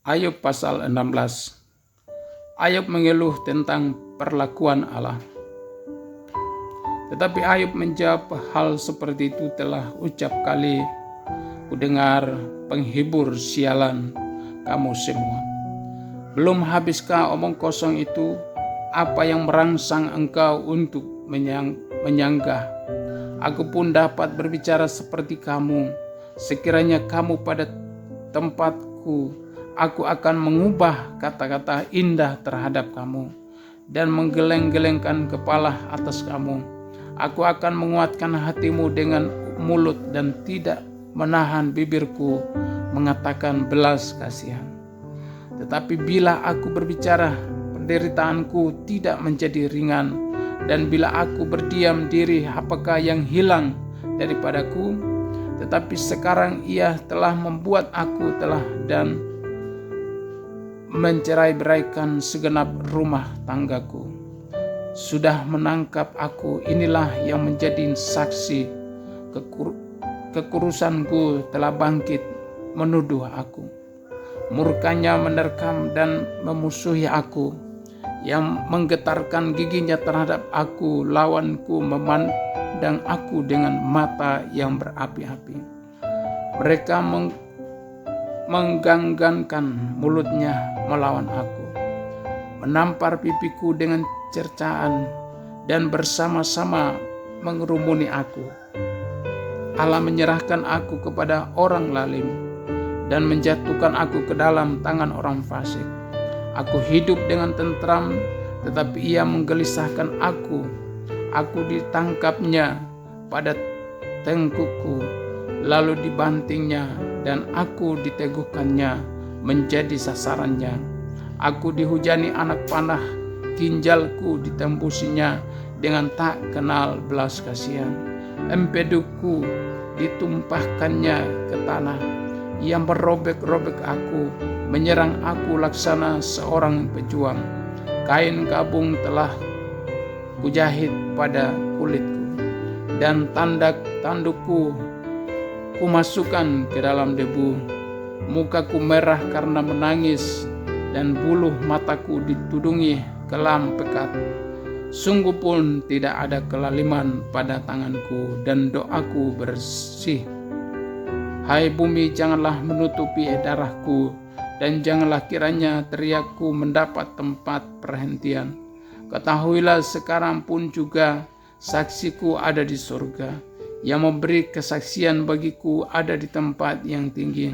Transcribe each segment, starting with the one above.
Ayub pasal 16. Ayub mengeluh tentang perlakuan Allah. Tetapi Ayub menjawab, hal seperti itu telah ucap kali kudengar penghibur sialan kamu semua. Belum habiskah omong kosong itu? Apa yang merangsang engkau untuk menyanggah? Aku pun dapat berbicara seperti kamu. Sekiranya kamu pada tempatku, aku akan mengubah kata-kata indah terhadap kamu dan menggeleng-gelengkan kepala atas kamu. Aku akan menguatkan hatimu dengan mulut dan tidak menahan bibirku mengatakan belas kasihan. Tetapi bila aku berbicara, penderitaanku tidak menjadi ringan, dan bila aku berdiam diri, apakah yang hilang daripadaku? Tetapi sekarang ia telah membuat aku dan mencerai-beraikan segenap rumah tanggaku. Sudah menangkap aku, inilah yang menjadi saksi. Kekurusanku telah bangkit menuduh aku. Murkanya menerkam dan memusuhi aku. Yang menggetarkan giginya terhadap aku, lawanku memandang aku dengan mata yang berapi-api. Mereka mengganggankan mulutnya melawan aku, menampar pipiku dengan cercaan dan bersama-sama mengerumuni aku. Allah menyerahkan aku kepada orang lalim dan menjatuhkan aku ke dalam tangan orang fasik. Aku hidup dengan tentram, tetapi ia menggelisahkan aku. Aku ditangkapnya pada tengkukku, lalu dibantingnya, dan aku diteguhkannya menjadi sasarannya. Aku dihujani anak panah, ginjalku ditembusinya dengan tak kenal belas kasihan. Empeduku ditumpahkannya ke tanah. Ia merobek-robek aku, menyerang aku laksana seorang pejuang. Kain kabung telah kujahit pada kulitku, dan tandukku kumasukkan ke dalam debu. Mukaku merah karena menangis, dan buluh mataku ditudungi kelam pekat. Sungguh pun tidak ada kelaliman pada tanganku, dan doaku bersih. Hai bumi, janganlah menutupi darahku, dan janganlah kiranya teriakku mendapat tempat perhentian. Ketahuilah sekarang pun juga saksiku ada di surga, yang memberi kesaksian bagiku ada di tempat yang tinggi.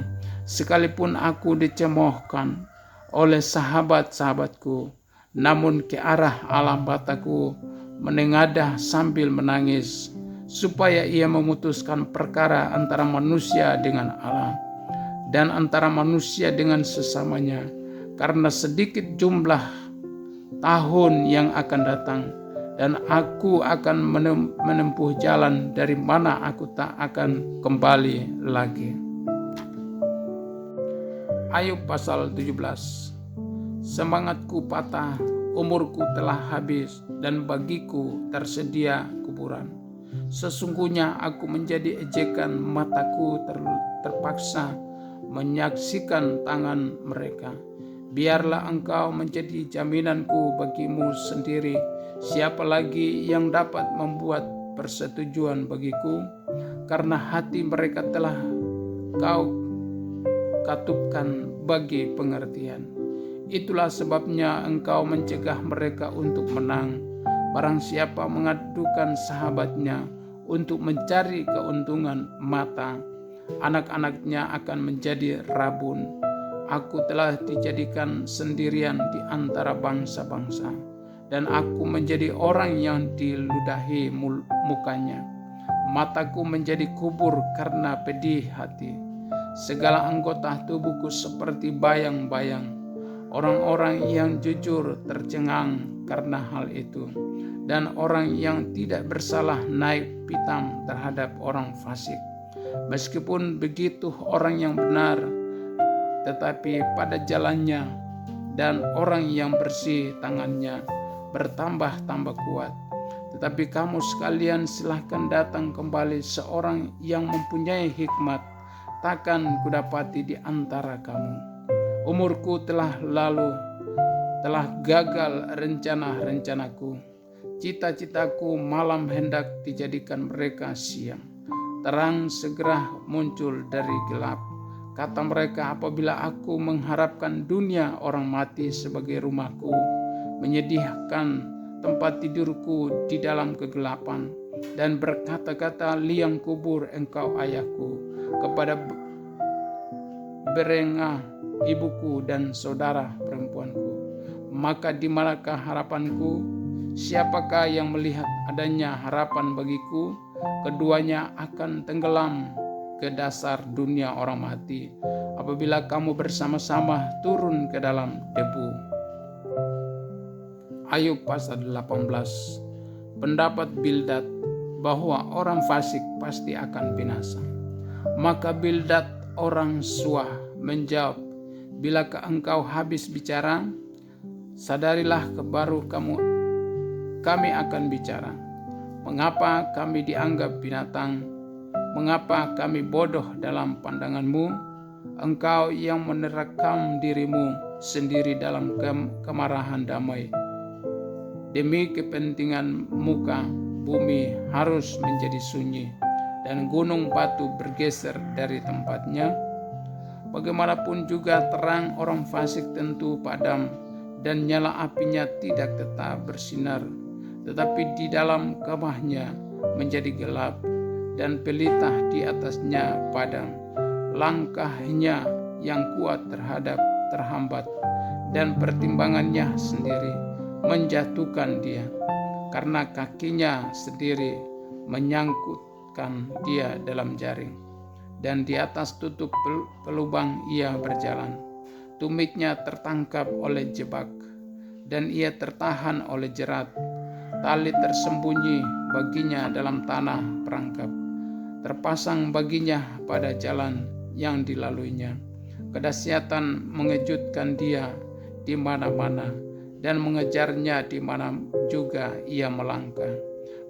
Sekalipun aku dicemoohkan oleh sahabat-sahabatku, namun ke arah Allah mataku menengadah sambil menangis, supaya ia memutuskan perkara antara manusia dengan Allah, dan antara manusia dengan sesamanya, karena sedikit jumlah tahun yang akan datang, dan aku akan menempuh jalan dari mana aku tak akan kembali lagi. Ayub pasal 17. Semangatku patah, umurku telah habis, dan bagiku tersedia kuburan. Sesungguhnya aku menjadi ejekan, mataku terpaksa menyaksikan tangan mereka. Biarlah engkau menjadi jaminanku bagimu sendiri. Siapa lagi yang dapat membuat persetujuan bagiku? Karena hati mereka telah kau katupkan bagi pengertian. Itulah sebabnya engkau mencegah mereka untuk menang. Barang siapa mengadukan sahabatnya untuk mencari keuntungan mata, anak-anaknya akan menjadi rabun. Aku telah dijadikan sendirian di antara bangsa-bangsa, dan aku menjadi orang yang diludahi mukanya. Mataku menjadi kubur karena pedih hati. Segala anggota tubuhku seperti bayang-bayang. Orang-orang yang jujur tercengang karena hal itu, dan orang yang tidak bersalah naik pitam terhadap orang fasik. Meskipun begitu orang yang benar tetapi pada jalannya, dan orang yang bersih tangannya bertambah-tambah kuat. Tetapi kamu sekalian silahkan datang kembali, seorang yang mempunyai hikmat takkan kudapati di antara kamu. Umurku telah lalu, telah gagal rencana-rencanaku. Cita-citaku malam hendak dijadikan mereka siang. Terang segera muncul dari gelap. Kata mereka, apabila aku mengharapkan dunia orang mati sebagai rumahku, menyediakan tempat tidurku di dalam kegelapan, dan berkata-kata, liang kubur engkau ayahku, kepada Berengah ibuku dan saudara perempuanku. Maka di manakah harapanku? Siapakah yang melihat adanya harapan bagiku? Keduanya akan tenggelam ke dasar dunia orang mati, apabila kamu bersama-sama turun ke dalam debu. Ayub pasal 18. Pendapat Bildad bahwa orang fasik pasti akan binasa. Maka Bildad orang Suah menjawab, bilakah engkau habis bicara? Sadarilah baru kami akan bicara. Mengapa kami dianggap binatang? Mengapa kami bodoh dalam pandanganmu? Engkau yang menerkam dirimu sendiri dalam kemarahan damai. Demi kepentingan muka, bumi harus menjadi sunyi, dan gunung batu bergeser dari tempatnya. Bagaimanapun juga terang orang fasik tentu padam, dan nyala apinya tidak tetap bersinar, tetapi di dalam kemahnya menjadi gelap, dan pelita di atasnya padam. Langkahnya yang kuat terhambat, dan pertimbangannya sendiri menjatuhkan dia, karena kakinya sendiri menyangkutkan dia dalam jaring, dan di atas tutup pelubang ia berjalan. Tumitnya tertangkap oleh jebak, dan ia tertahan oleh jerat. Tali tersembunyi baginya dalam tanah perangkap, terpasang baginya pada jalan yang dilaluinya. Kedahsyatan mengejutkan dia di mana-mana, dan mengejarnya di mana juga ia melangkah.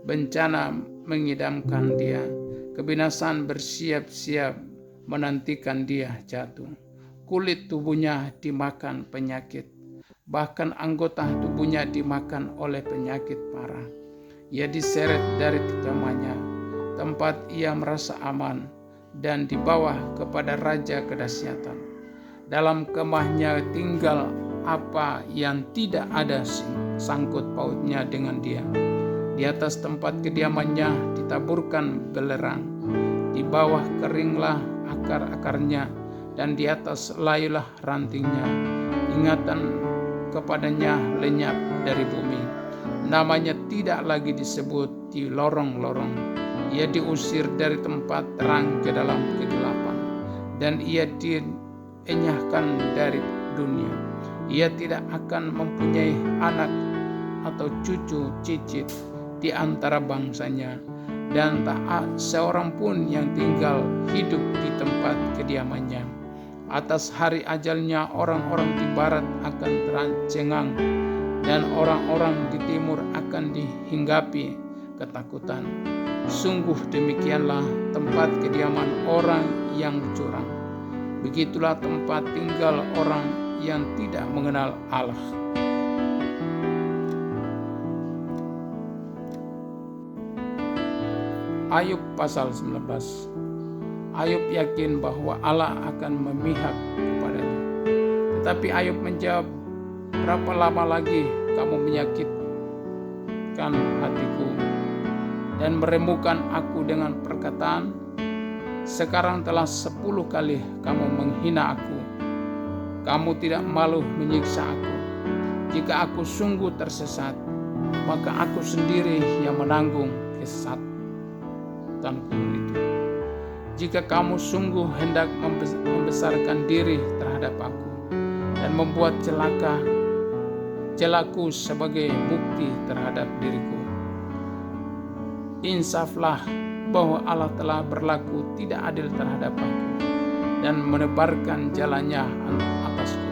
Bencana mengidamkan dia, kebinasan bersiap-siap menantikan dia jatuh. Kulit tubuhnya dimakan penyakit, bahkan anggota tubuhnya dimakan oleh penyakit parah. Ia diseret dari kemahnya, tempat ia merasa aman, dan dibawa kepada raja kedahsyatan. Dalam kemahnya tinggal apa yang tidak ada sangkut pautnya dengan dia. Di atas tempat kediamannya ditaburkan belerang, di bawah keringlah akar-akarnya, dan di atas layulah rantingnya. Ingatan kepadanya lenyap dari bumi. Namanya tidak lagi disebut di lorong-lorong. Ia diusir dari tempat terang ke dalam kegelapan, dan ia dienyahkan dari dunia. Ia tidak akan mempunyai anak atau cucu cicit di antara bangsanya, dan tak seorang pun yang tinggal hidup di tempat kediamannya. Atas hari ajalnya orang-orang di barat akan tercengang, dan orang-orang di timur akan dihinggapi ketakutan. Sungguh demikianlah tempat kediaman orang yang curang. Begitulah tempat tinggal orang yang tidak mengenal Allah. Ayub pasal 19. Ayub yakin bahwa Allah akan memihak kepadanya. Tetapi Ayub menjawab, berapa lama lagi kamu menyakitkan hatiku dan meremukan aku dengan perkataan? Sekarang telah 10 kali kamu menghina aku. Kamu tidak malu menyiksa aku. Jika aku sungguh tersesat, maka aku sendiri yang menanggung kesesatanku itu. Jika kamu sungguh hendak membesarkan diri terhadap aku dan membuat celaku sebagai bukti terhadap diriku, insaflah bahwa Allah telah berlaku tidak adil terhadap aku dan menebarkan jalannya atasku.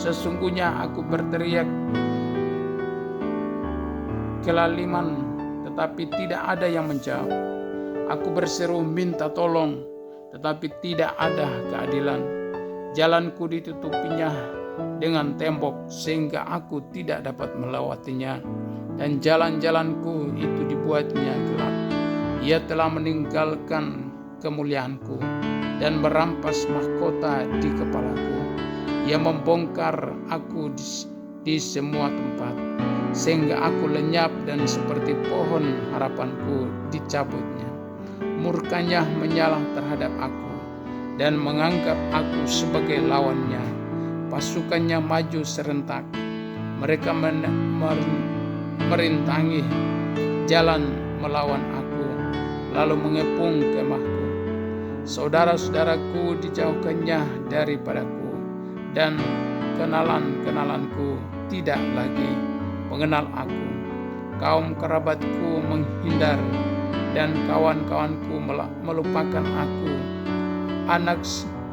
Sesungguhnya aku berteriak kelaliman, tetapi tidak ada yang menjawab. Aku berseru minta tolong, tetapi tidak ada keadilan. Jalanku ditutupinya dengan tembok sehingga aku tidak dapat melewatinya, dan jalan-jalanku itu dibuatnya gelap. Ia telah meninggalkan kemuliaanku dan merampas mahkota di kepalaku. Ia membongkar aku di semua tempat, sehingga aku lenyap dan seperti pohon harapanku dicabutnya. Murkanya menyala terhadap aku dan menganggap aku sebagai lawannya. Pasukannya maju serentak. Mereka merintangi jalan melawan aku, lalu mengepung kemahku. Saudara-saudaraku dijauhkannya daripadaku, dan kenalan-kenalanku tidak lagi mengenal aku. Kaum kerabatku menghindar, dan kawan-kawanku melupakan aku. Anak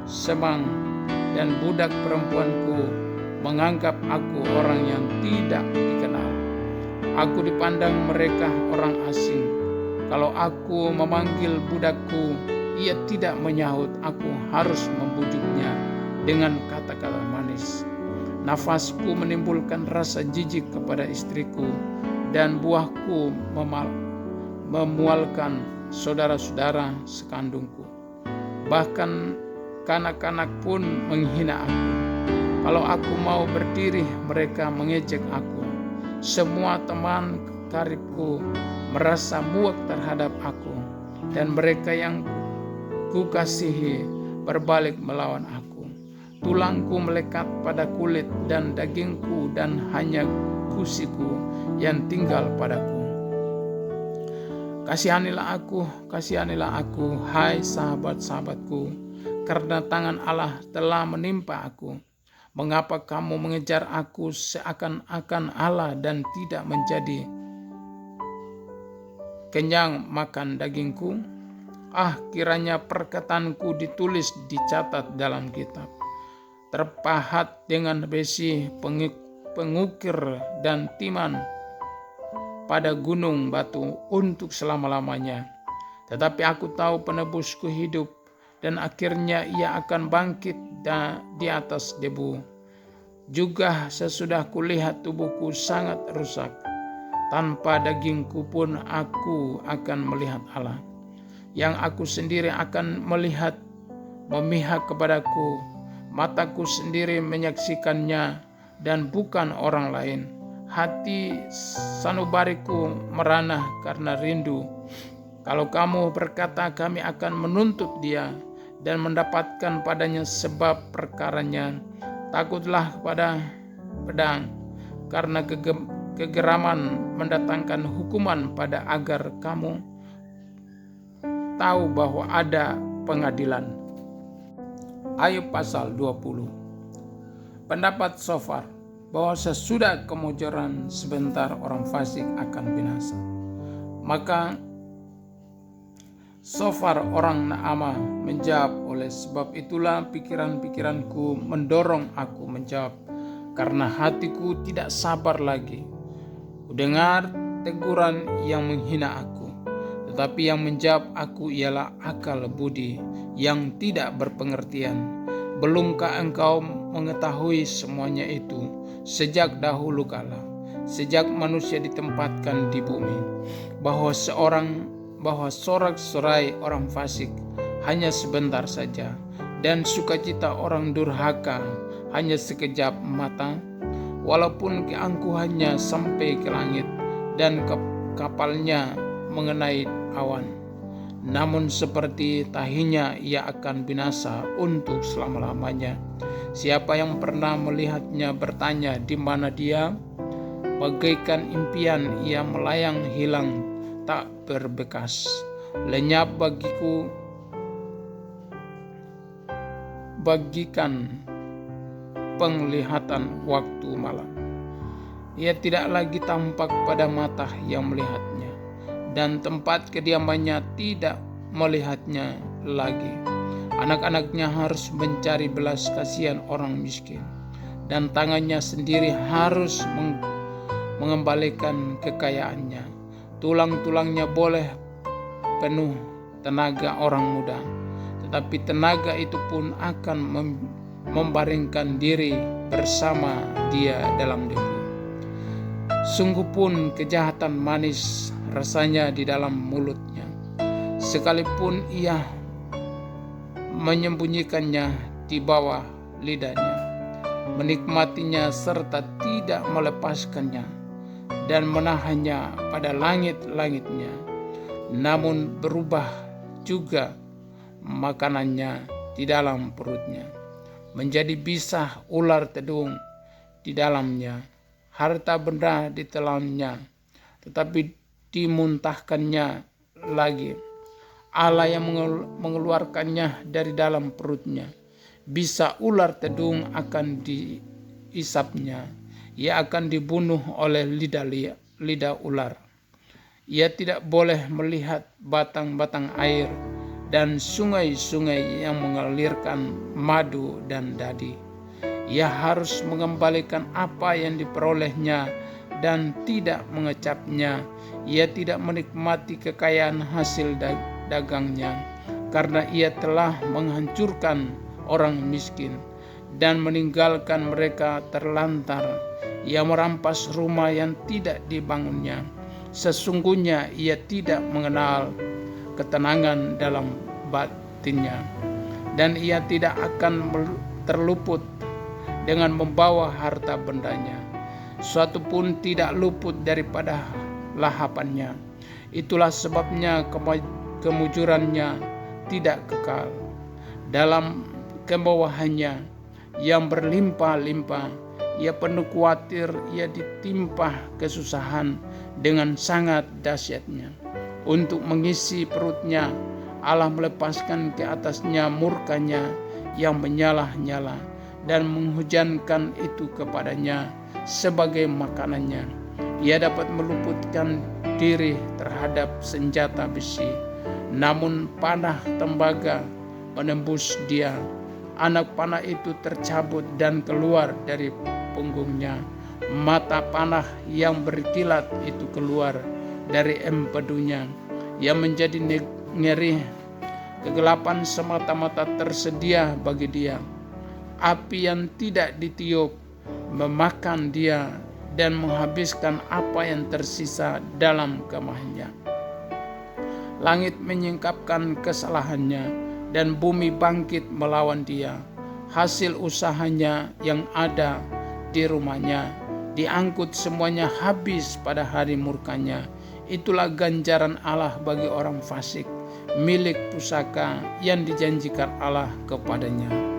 semang dan budak perempuanku menganggap aku orang yang tidak dikenal. Aku dipandang mereka orang asing. Kalau aku memanggil budakku, ia tidak menyahut. Aku harus membujuknya dengan kata-kata manis. Nafasku menimbulkan rasa jijik kepada istriku, dan buahku memualkan saudara-saudara sekandungku. Bahkan kanak-kanak pun menghina aku. Kalau aku mau berdiri, mereka mengejek aku. Semua teman karibku merasa muak terhadap aku, dan mereka yang kukasihi berbalik melawan aku. Tulangku melekat pada kulit dan dagingku, dan hanya gusiku yang tinggal padaku. Kasihanilah aku, hai sahabat-sahabatku, karena tangan Allah telah menimpa aku. Mengapa kamu mengejar aku seakan-akan Allah dan tidak menjadi kenyang makan dagingku? Kiranya perkataanku ditulis, dicatat dalam kitab, terpahat dengan besi pengukir dan timan pada gunung batu untuk selama-lamanya. Tetapi aku tahu penebusku hidup, dan akhirnya ia akan bangkit di atas debu. Juga sesudah kulihat tubuhku sangat rusak, tanpa dagingku pun aku akan melihat Allah, yang aku sendiri akan melihat memihak kepadaku. Mataku sendiri menyaksikannya dan bukan orang lain. Hati sanubariku meranah karena rindu. Kalau kamu berkata, kami akan menuntut dia dan mendapatkan padanya sebab perkaranya, takutlah pada pedang, karena kegeraman mendatangkan hukuman pada agar kamu tahu bahwa ada pengadilan. Ayub pasal 20. Pendapat Sofar bahwa sesudah kemujaran sebentar orang fasik akan binasa. Maka Sofar orang Naamah menjawab, oleh sebab itulah pikiran-pikiranku mendorong aku menjawab, karena hatiku tidak sabar lagi. Kudengar teguran yang menghina aku, tetapi yang menjawab aku ialah akal budi yang tidak berpengertian. Belumkah engkau mengetahui semuanya itu sejak dahulu kala, sejak manusia ditempatkan di bumi, bahwa sorak-sorai orang fasik hanya sebentar saja, dan sukacita orang durhaka hanya sekejap mata? Walaupun keangkuhannya sampai ke langit dan kapalnya mengenai awan, namun seperti tahinya ia akan binasa untuk selama-lamanya. Siapa yang pernah melihatnya bertanya, di mana dia? Bagaikan impian ia melayang hilang tak berbekas. Lenyap bagikan penglihatan waktu malam. Ia tidak lagi tampak pada mata yang melihatnya, dan tempat kediamannya tidak melihatnya lagi. Anak-anaknya harus mencari belas kasihan orang miskin, dan tangannya sendiri harus mengembalikan kekayaannya. Tulang-tulangnya boleh penuh tenaga orang muda, tetapi tenaga itu pun akan membaringkan diri bersama dia dalam debu. Sungguh pun kejahatan manis rasanya di dalam mulutnya, sekalipun ia menyembunyikannya di bawah lidahnya, menikmatinya serta tidak melepaskannya dan menahannya pada langit-langitnya. Namun berubah juga makanannya di dalam perutnya, menjadi bisah ular tedung di dalamnya, harta benda ditelannya, tetapi dimuntahkannya lagi. Allah yang mengeluarkannya dari dalam perutnya. Bisa ular tedung akan diisapnya. Ia akan dibunuh oleh lidah ular. Ia tidak boleh melihat batang-batang air dan sungai-sungai yang mengalirkan madu dan dadi. Ia harus mengembalikan apa yang diperolehnya dan tidak mengecapnya. Ia tidak menikmati kekayaan hasil dagangnya, karena ia telah menghancurkan orang miskin dan meninggalkan mereka terlantar. Ia merampas rumah yang tidak dibangunnya. Sesungguhnya ia tidak mengenal ketenangan dalam batinnya, dan ia tidak akan terluput dengan membawa harta bendanya. Suatu pun tidak luput daripada lahapannya. Itulah sebabnya kemujurannya tidak kekal. Dalam kemewahannya yang berlimpah-limpah, ia penuh khawatir, ia ditimpa kesusahan dengan sangat dahsyatnya. Untuk mengisi perutnya, Allah melepaskan ke atasnya murkanya yang menyala-nyala dan menghujankan itu kepadanya sebagai makanannya. Ia dapat meluputkan diri terhadap senjata besi, namun panah tembaga menembus dia. Anak panah itu tercabut dan keluar dari punggungnya. Mata panah yang berkilat itu keluar dari empedunya. Ia menjadi ngeri. Kegelapan semata-mata tersedia bagi dia. Api yang tidak ditiup memakan dia dan menghabiskan apa yang tersisa dalam kemahnya. Langit menyingkapkan kesalahannya dan bumi bangkit melawan dia. Hasil usahanya yang ada di rumahnya diangkut semuanya habis pada hari murkanya. Itulah ganjaran Allah bagi orang fasik, milik pusaka yang dijanjikan Allah kepadanya.